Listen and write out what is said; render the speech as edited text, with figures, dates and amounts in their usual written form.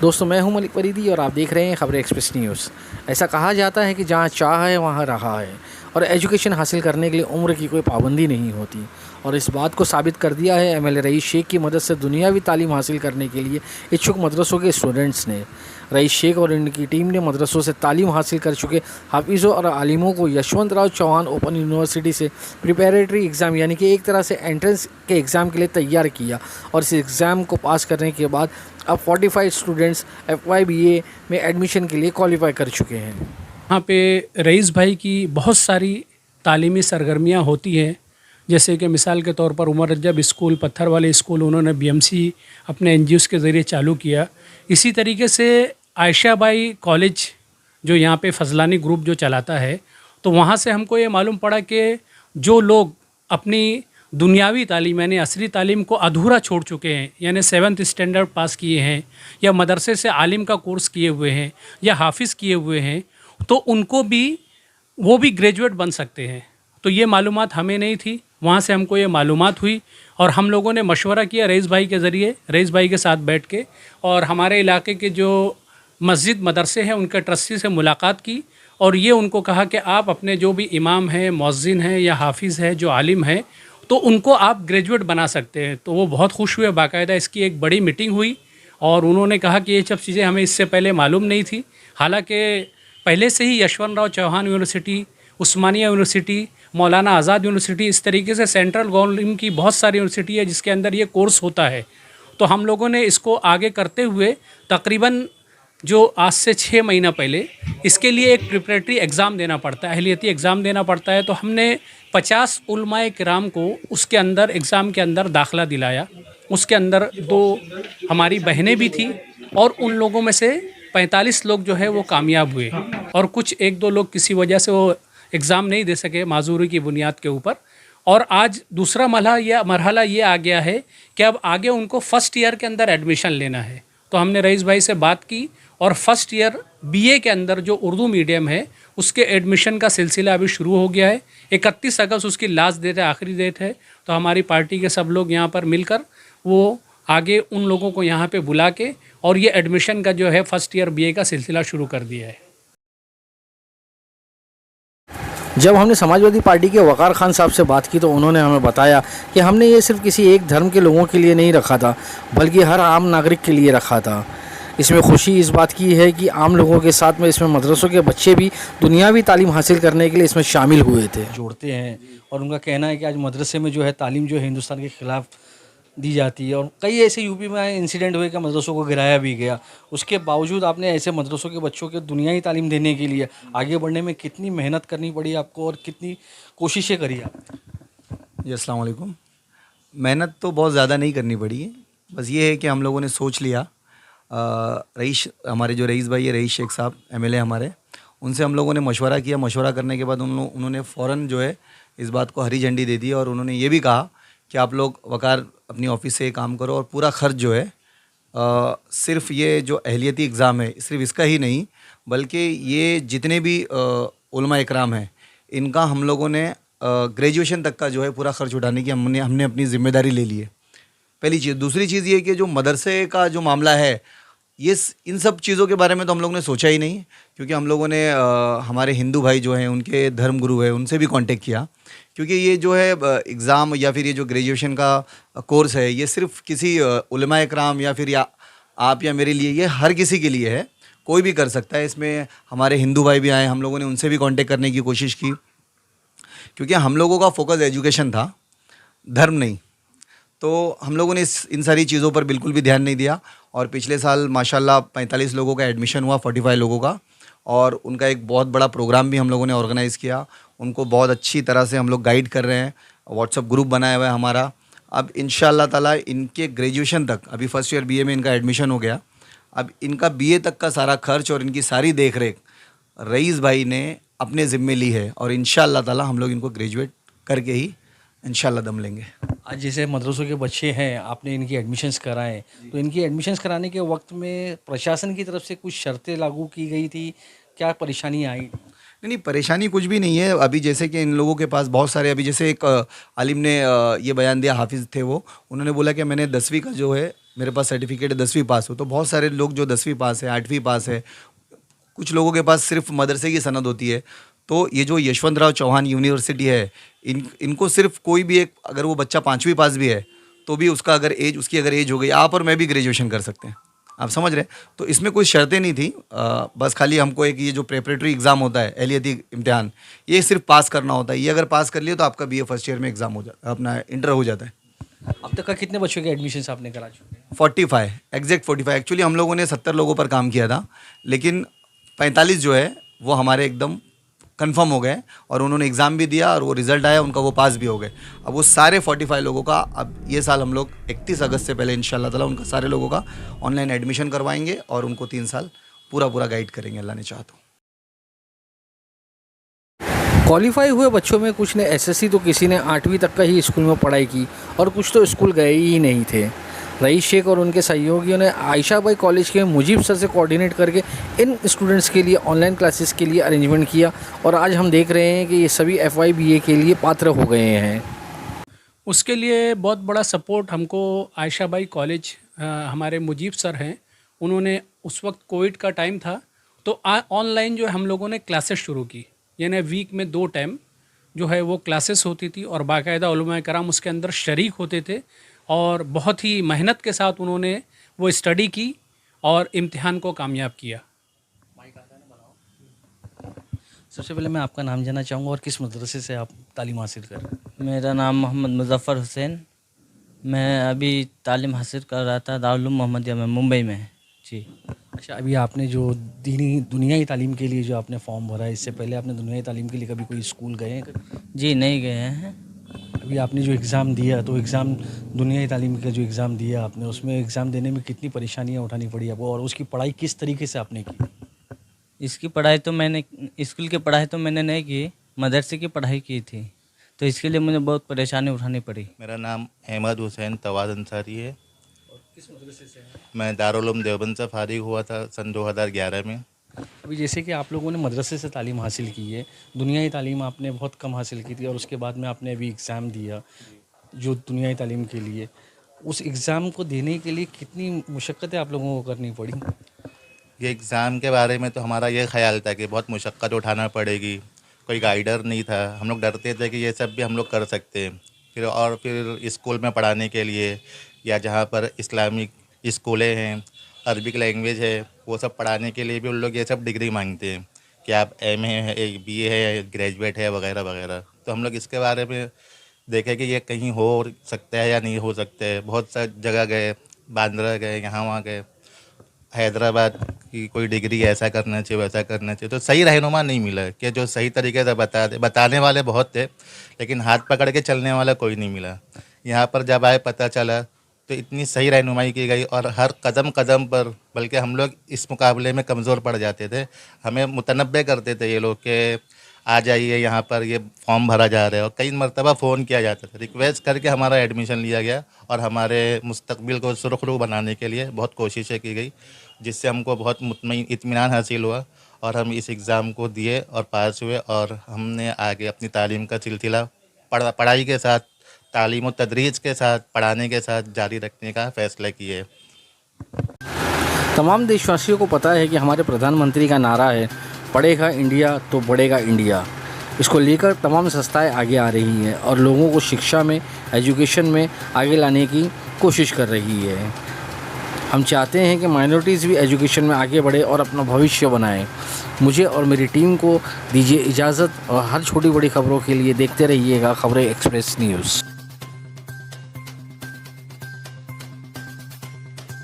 दोस्तों, मैं हूं मलिक फरीदी और आप देख रहे हैं खबर एक्सप्रेस न्यूज़। ऐसा कहा जाता है कि जहां चाह है वहां रहा है और एजुकेशन हासिल करने के लिए उम्र की कोई पाबंदी नहीं होती। और इस बात को साबित कर दिया है एमएलए रईस शेख की मदद से दुनियावी तालीम हासिल करने के लिए इच्छुक मदरसों के स्टूडेंट्स ने। रईस शेख और इनकी टीम ने मदरसों से तालीम हासिल कर चुके हाफिज़ों और आलिमों को यशवंतराव चौहान ओपन यूनिवर्सिटी से प्रिपरेटरी एग्ज़ाम यानी कि एक तरह से एंट्रेंस के एग्ज़ाम के लिए तैयार किया और इस एग्ज़ाम को पास करने के बाद अब 45 स्टूडेंट्स FYBA में एडमिशन के लिए क्वालिफाई कर चुके हैं। यहाँ पे रईस भाई की बहुत सारी तालीमी सरगर्मियाँ होती हैं, जैसे कि मिसाल के तौर पर उमर रज्जब स्कूल, पत्थर वाले स्कूल उन्होंने BMC अपने NGOs के ज़रिए चालू किया। इसी तरीके से आयशा बाई कॉलेज जो यहाँ पे फजलानी ग्रुप जो चलाता है, तो वहाँ से हमको ये मालूम पड़ा कि जो लोग अपनी दुनियावी तालीम यानी असली तालीम को अधूरा छोड़ चुके हैं, यानी 7th स्टैंडर्ड पास किए हैं या मदरसे से आलिम का कोर्स किए हुए हैं या हाफिज़ किए हुए हैं, तो उनको भी वो भी ग्रेजुएट बन सकते हैं। तो ये मालूमात हमें नहीं थी, वहाँ से हमको ये मालूमात हुई और हम लोगों ने मशवरा किया रईस भाई के ज़रिए, रईस भाई के साथ बैठ के, और हमारे इलाके के जो मस्जिद मदरसे हैं उनके ट्रस्टी से मुलाकात की और ये उनको कहा कि आप अपने जो भी इमाम हैं, मुअज्जिन हैं या हाफिज़ है, जो आलिम है, तो उनको आप ग्रेजुएट बना सकते हैं। तो वो बहुत खुश हुए। बाकायदा इसकी एक बड़ी मीटिंग हुई और उन्होंने कहा कि ये सब चीज़ें हमें इससे पहले मालूम नहीं थी। हालांकि पहले से ही यशवंतराव चौहान यूनिवर्सिटी, उस्मानिया यूनिवर्सिटी, मौलाना आज़ाद यूनिवर्सिटी, इस तरीके से सेंट्रल गवर्नमेंट की बहुत सारी यूनिवर्सिटी है जिसके अंदर ये कोर्स होता है। तो हम लोगों ने इसको आगे करते हुए तकरीबन जो आज से 6 महीना पहले इसके लिए एक प्रिपरेटरी एग्ज़ाम देना पड़ता है, अहलियती एग्ज़ाम देना पड़ता है। तो हमने 50 उलमाए किराम को उसके अंदर एग्ज़ाम के अंदर दाखिला दिलाया। उसके अंदर 2 हमारी बहनें भी थी और उन लोगों में से 45 लोग जो है वो कामयाब हुए और कुछ 1-2 लोग किसी वजह से वो एग्ज़ाम नहीं दे सके माजूरी की बुनियाद के ऊपर। और आज दूसरा मरहला ये आ गया है कि अब आगे उनको फ़र्स्ट ईयर के अंदर एडमिशन लेना है। तो हमने रईस भाई से बात की और फर्स्ट ईयर BA के अंदर जो उर्दू मीडियम है उसके एडमिशन का सिलसिला अभी शुरू हो गया है। 31 अगस्त उसकी लास्ट डेट है, आखिरी डेट है। तो हमारी पार्टी के सब लोग यहाँ पर मिलकर वो आगे उन लोगों को यहाँ पे बुला के और ये एडमिशन का जो है फर्स्ट ईयर BA का सिलसिला शुरू कर दिया है। जब हमने समाजवादी पार्टी के वक़ार खान साहब से बात की तो उन्होंने हमें बताया कि हमने ये सिर्फ किसी एक धर्म के लोगों के लिए नहीं रखा था, बल्कि हर आम नागरिक के लिए रखा था। इसमें खुशी इस बात की है कि आम लोगों के साथ में इसमें मदरसों के बच्चे भी दुनियावी तालीम हासिल करने के लिए इसमें शामिल हुए थे। जोड़ते हैं और उनका कहना है कि आज मदरसे में जो है तालीम जो है हिंदुस्तान के ख़िलाफ़ दी जाती है और कई ऐसे यूपी में इंसिडेंट हुए कि मदरसों को गिराया भी गया। उसके बावजूद आपने ऐसे मदरसों के बच्चों के दुनियावी तालीम देने के लिए आगे बढ़ने में कितनी मेहनत करनी पड़ी आपको और कितनी कोशिशें करी आपने? जी अस्सलाम वालेकुम। मेहनत तो बहुत ज़्यादा नहीं करनी पड़ी है, बस ये है कि हम लोगों ने सोच लिया। रईस हमारे जो रईस भाई है, रईस शेख साहब MLA हमारे, उनसे हम लोगों ने मशवरा किया। मशवरा करने के बाद उन्होंने फ़ौरन जो है इस बात को हरी झंडी दे दी और उन्होंने ये भी कहा कि आप लोग वकार अपनी ऑफिस से काम करो और पूरा खर्च जो है सिर्फ ये जो अहलियती एग्ज़ाम है सिर्फ इसका ही नहीं, बल्कि ये जितने भी उलमा इकराम हैं इनका हम लोगों ने ग्रेजुएशन तक का जो है पूरा खर्च उठाने की हमने अपनी ज़िम्मेदारी ले ली है। पहली चीज़। दूसरी चीज़ ये कि जो मदरसे का जो मामला है, ये इन सब चीज़ों के बारे में तो हम लोगों ने सोचा ही नहीं, क्योंकि हम लोगों ने हमारे हिंदू भाई जो हैं उनके धर्म गुरु हैं उनसे भी कांटेक्ट किया, क्योंकि ये जो है एग्ज़ाम या फिर ये जो ग्रेजुएशन का कोर्स है ये सिर्फ किसी उलमा इकराम या फिर या आप या मेरे लिए, ये हर किसी के लिए है, कोई भी कर सकता है। इसमें हमारे हिंदू भाई भी आए, हम लोगों ने उनसे भी कॉन्टेक्ट करने की कोशिश की, क्योंकि हम लोगों का फोकस एजुकेशन था, धर्म नहीं। तो हम लोगों ने इन सारी चीज़ों पर बिल्कुल भी ध्यान नहीं दिया और पिछले साल माशाल्लाह 45 लोगों का एडमिशन हुआ, 45 लोगों का, और उनका एक बहुत बड़ा प्रोग्राम भी हम लोगों ने ऑर्गेनाइज़ किया। उनको बहुत अच्छी तरह से हम लोग गाइड कर रहे हैं, व्हाट्सअप ग्रुप बनाया हुआ है हमारा। अब इंशाअल्लाह ताला इनके ग्रेजुएशन तक, अभी फर्स्ट ईयर BA में इनका एडमिशन हो गया, अब इनका BA तक का सारा खर्च और इनकी सारी देख रेख रईस भाई ने अपने ज़िम्मे ली है और इंशाअल्लाह ताला हम लोग इनको ग्रेजुएट करके ही इंशाअल्लाह दम लेंगे। आज जैसे मदरसों के बच्चे हैं, आपने इनकी एडमिशन्स कराए, तो इनकी एडमिशन्स कराने के वक्त में प्रशासन की तरफ से कुछ शर्तें लागू की गई थी, क्या परेशानी आई? नहीं, परेशानी कुछ भी नहीं है। अभी जैसे कि इन लोगों के पास बहुत सारे, अभी जैसे एक आलिम ने ये बयान दिया, हाफिज़ थे वो, उन्होंने बोला कि मैंने 10वीं का जो है मेरे पास सर्टिफिकेट है 10वीं पास हो, तो बहुत सारे लोग जो 10वीं पास है, 8वीं पास है, कुछ लोगों के पास सिर्फ मदरसे की सनद होती है। तो ये जो यशवंतराव चौहान यूनिवर्सिटी है, इनको सिर्फ कोई भी एक, अगर वो बच्चा 5वीं पास भी है तो भी उसका अगर एज हो गई, आप और मैं भी ग्रेजुएशन कर सकते हैं। आप समझ रहे हैं? तो इसमें कोई शर्तें नहीं थी, बस खाली हमको एक ये जो प्रेपरेटरी एग्ज़ाम होता है, एहलियती इम्तिहान, ये सिर्फ पास करना होता है। ये अगर पास कर लिया तो आपका BA फर्स्ट ईयर में एग्ज़ाम हो जाता है, अपना इंटर हो जाता है। अब तक का कितने बच्चों के एडमिशन आपने करा चुके हैं? 45, एग्जैक्ट 45। एक्चुअली हम लोगों ने 70 लोगों पर काम किया था, लेकिन 45 जो है वो हमारे एकदम कंफर्म हो गए और उन्होंने एग्ज़ाम भी दिया और वो रिज़ल्ट आया उनका, वो पास भी हो गए। अब वो सारे 45 लोगों का अब ये साल हम लोग 31 अगस्त से पहले इंशाल्लाह ताला उनका सारे लोगों का ऑनलाइन एडमिशन करवाएंगे और उनको 3 साल पूरा गाइड करेंगे, अल्लाह ने चाहा तो। क्वालिफाई हुए बच्चों में कुछ ने SSC तो किसी ने 8वीं तक का ही स्कूल में पढ़ाई की और कुछ तो स्कूल गए ही नहीं थे। रईस शेख और उनके सहयोगियों ने आयशा बाई कॉलेज के मुजीब सर से कोऑर्डिनेट करके इन स्टूडेंट्स के लिए ऑनलाइन क्लासेस के लिए अरेंजमेंट किया और आज हम देख रहे हैं कि ये सभी FY BA के लिए पात्र हो गए हैं। उसके लिए बहुत बड़ा सपोर्ट हमको आयशा बाई कॉलेज हमारे मुजीब सर हैं, उन्होंने उस वक्त कोविड का टाइम था तो ऑनलाइन जो है हम लोगों ने क्लासेस शुरू की, यानी वीक में 2 टाइम जो है वो क्लासेस होती थी और बाकायदा उलमा कराम उसके अंदर शरीक होते थे और बहुत ही मेहनत के साथ उन्होंने वो स्टडी की और इम्तिहान को कामयाब किया। सबसे पहले मैं आपका नाम जानना चाहूँगा और किस मदरसे से आप तालीम हासिल कर रहे हैं? मेरा नाम मोहम्मद मुज़फ़्फ़र हुसैन, मैं अभी तालीम हासिल कर रहा था दारुल उलूम मोहम्मदिया में, मुंबई में जी। अच्छा, अभी आपने जो दुनियाई तालीम के लिए जो आपने फॉर्म भरा है, इससे पहले आपने दुनियाई तालीम के लिए कभी कोई स्कूल गए हैं? जी नहीं गए हैं। अभी आपने जो एग्ज़ाम दिया, तो एग्ज़ाम दुनियाई तालीम का जो एग्ज़ाम दिया आपने, उसमें एग्ज़ाम देने में कितनी परेशानियाँ उठानी पड़ी आपको और उसकी पढ़ाई किस तरीके से आपने की? इसकी पढ़ाई तो मैंने, स्कूल की पढ़ाई तो मैंने नहीं की, मदरसे की पढ़ाई की थी, तो इसके लिए मुझे बहुत परेशानी उठानी पड़ी। मेरा नाम अहमद हुसैन तवाज़ अंसारी है। किस मदरसे से हैं? मैं दारुल उलूम देवबंद से फारिग हुआ था सन 2011 में। अभी जैसे कि आप लोगों ने मदरसे से तालीम हासिल की है, दुनियाई तालीम आपने बहुत कम हासिल की थी और उसके बाद में आपने अभी एग्ज़ाम दिया जो दुनियाई तालीम के लिए, उस एग्ज़ाम को देने के लिए कितनी मुशक्क़तें आप लोगों को करनी पड़ी? ये एग्ज़ाम के बारे में तो हमारा ये ख्याल था कि बहुत मुशक्क़त उठाना पड़ेगी, कोई गाइडर नहीं था, हम लोग डरते थे कि ये सब भी हम लोग कर सकते हैं। फिर स्कूल में पढ़ाने के लिए या जहाँ पर इस्लामिक स्कूलें हैं, अरबिक लैंग्वेज है, वो सब पढ़ाने के लिए भी उन लोग ये सब डिग्री मांगते हैं कि आप MA है, BA है, ग्रेजुएट है वगैरह वगैरह। तो हम लोग इसके बारे में देखे कि ये कहीं हो सकता है या नहीं हो सकता है। बहुत सा जगह गए, बांद्रा गए, यहाँ वहाँ गए, हैदराबाद की कोई डिग्री ऐसा करना चाहिए वैसा करना चाहिए, तो सही रहनुमा नहीं मिला कि जो सही तरीके से बताने वाले बहुत थे लेकिन हाथ पकड़ के चलने वाला कोई नहीं मिला। यहाँ पर जब आए पता चला तो इतनी सही रहनुमाई की गई और हर कदम कदम पर, बल्कि हम लोग इस मुकाबले में कमज़ोर पड़ जाते थे, हमें मुतनब्बे करते थे ये लोग कि आ जाइए यहाँ पर, ये फॉर्म भरा जा रहा है, और कई मरतबा फ़ोन किया जाता था, रिक्वेस्ट करके हमारा एडमिशन लिया गया और हमारे मुस्तकबिल को सुरखरू बनाने के लिए बहुत कोशिशें की गई, जिससे हमको बहुत इत्मीनान हासिल हुआ और हम इस एग्ज़ाम को दिए और पास हुए और हमने आगे अपनी तालीम का सिलसिला पढ़ाई के साथ, तालीम और तदरीज के साथ, पढ़ाने के साथ जारी रखने का फ़ैसला किए। तमाम देशवासियों को पता है कि हमारे प्रधानमंत्री का नारा है, पढ़ेगा इंडिया तो बढ़ेगा इंडिया। इसको लेकर तमाम संस्थाएं आगे आ रही हैं और लोगों को शिक्षा में, एजुकेशन में आगे लाने की कोशिश कर रही है। हम चाहते हैं कि माइनॉरिटीज़ भी एजुकेशन में आगे बढ़े और अपना भविष्य बनाएं। मुझे और मेरी टीम को दीजिए इजाज़त और हर छोटी बड़ी खबरों के लिए देखते रहिएगा खबरें एक्सप्रेस न्यूज़।